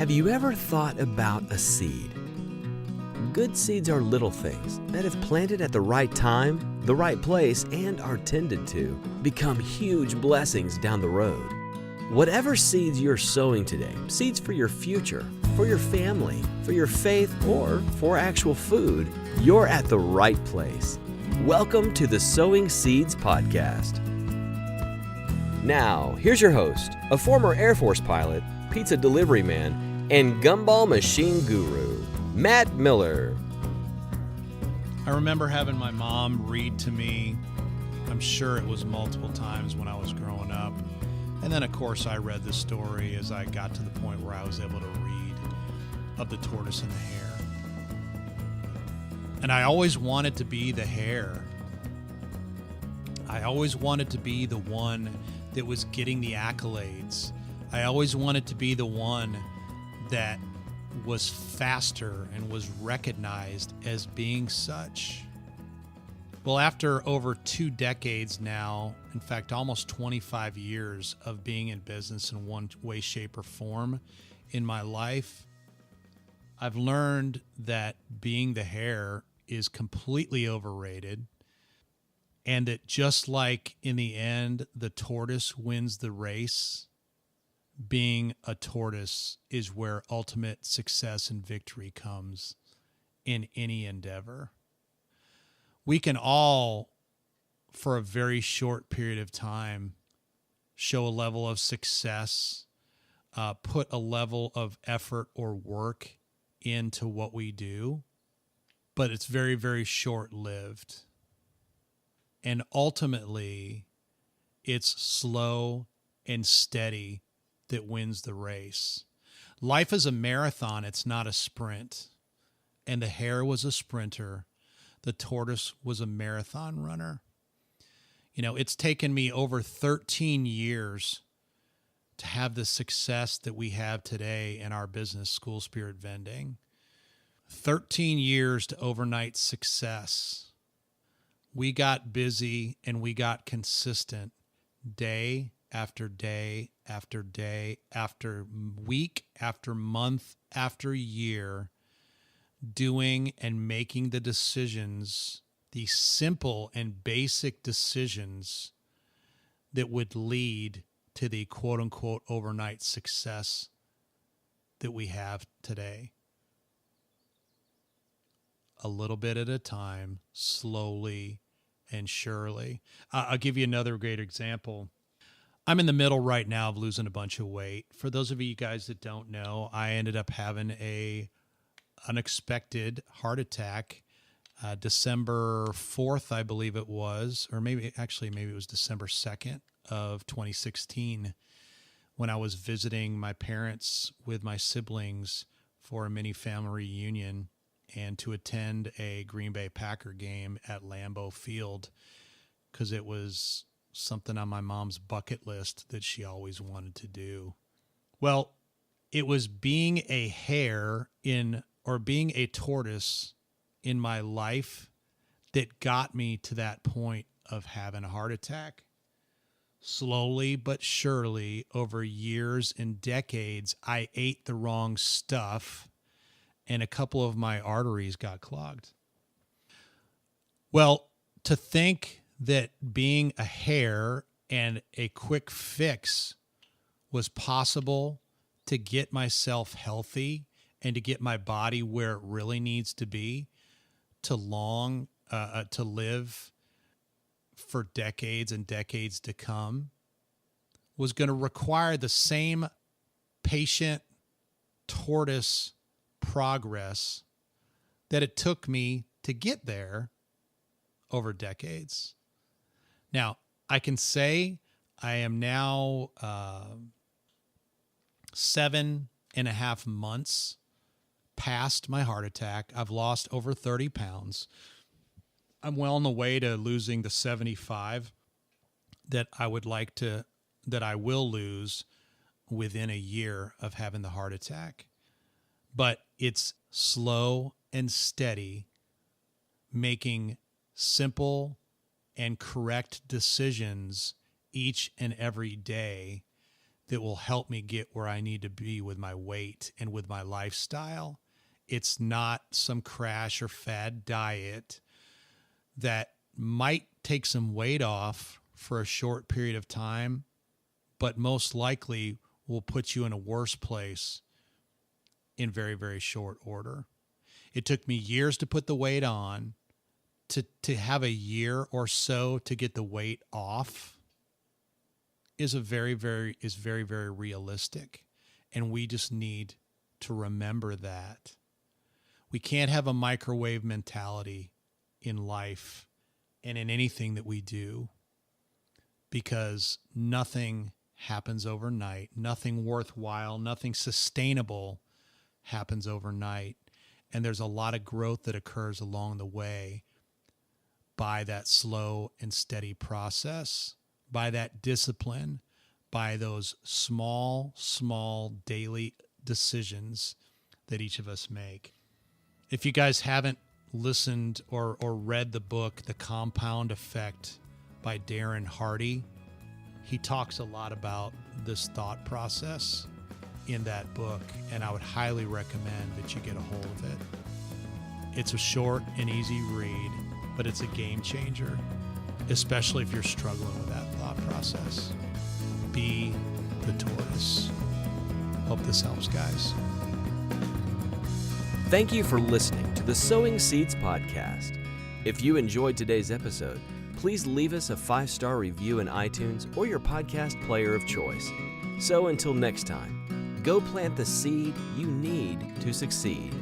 Have you ever thought about a seed? Good seeds are little things that, if planted at the right time, the right place, and are tended to, become huge blessings down the road. Whatever seeds you're sowing today, seeds for your future, for your family, for your faith, or for actual food, you're at the right place. Welcome to the Sowing Seeds Podcast. Now, here's your host, a former Air Force pilot, pizza delivery man, and gumball machine guru, Matt Miller. I remember having my mom read to me. I'm sure it was multiple times when I was growing up. And then, of course, I read the story as I got to the point where I was able to read of the tortoise and the hare. And I always wanted to be the hare. I always wanted to be the one that was getting the accolades. I always wanted to be the one that was faster and was recognized as being such. Well, after over 2 decades now, in fact, almost 25 years of being in business in one way, shape, or form in my life, I've learned that being the hare is completely overrated, and that just like in the end, the tortoise wins the race, being a tortoise is where ultimate success and victory comes in any endeavor. We can all, for a very short period of time, show a level of success, put a level of effort or work into what we do, but it's very, very short-lived. And ultimately, it's slow and steady that wins the race. Life is a marathon, it's not a sprint. And the hare was a sprinter. The tortoise was a marathon runner. You know, it's taken me over 13 years to have the success that we have today in our business, School Spirit Vending. 13 years to overnight success. We got busy and we got consistent day after day after day after week after month after year, doing and making the decisions, the simple and basic decisions that would lead to the quote-unquote overnight success that we have today. A little bit at a time, slowly and surely. I'll give you another great example. I'm in the middle right now of losing a bunch of weight. For those of you guys that don't know, I ended up having a unexpected heart attack December 4th, I believe it was, or maybe it was December 2nd of 2016 when I was visiting my parents with my siblings for a mini family reunion and to attend a Green Bay Packer game at Lambeau Field because it was something on my mom's bucket list that she always wanted to do. Well, it was being a hare being a tortoise in my life that got me to that point of having a heart attack. Slowly but surely, over years and decades, I ate the wrong stuff and a couple of my arteries got clogged. Well, to think that being a hare and a quick fix was possible to get myself healthy and to get my body where it really needs to be to live for decades and decades to come was going to require the same patient tortoise progress that it took me to get there over decades. Now, I can say I am now 7.5 months past my heart attack. I've lost over 30 pounds. I'm well on the way to losing the 75 that I will lose within a year of having the heart attack. But it's slow and steady, making simple and correct decisions each and every day that will help me get where I need to be with my weight and with my lifestyle. It's not some crash or fad diet that might take some weight off for a short period of time, but most likely will put you in a worse place in very, very short order. It took me years to put the weight on. To have a year or so to get the weight off is very, very realistic. And we just need to remember that. We can't have a microwave mentality in life and in anything that we do, because nothing happens overnight. Nothing worthwhile, nothing sustainable happens overnight. And there's a lot of growth that occurs along the way by that slow and steady process, by that discipline, by those small daily decisions that each of us make. If you guys haven't listened or read the book, The Compound Effect by Darren Hardy, he talks a lot about this thought process in that book, and I would highly recommend that you get a hold of it. It's a short and easy read, but it's a game changer, especially if you're struggling with that thought process. Be the tortoise. Hope this helps, guys. Thank you for listening to the Sowing Seeds podcast. If you enjoyed today's episode, please leave us a 5-star review in iTunes or your podcast player of choice. So until next time, go plant the seed you need to succeed.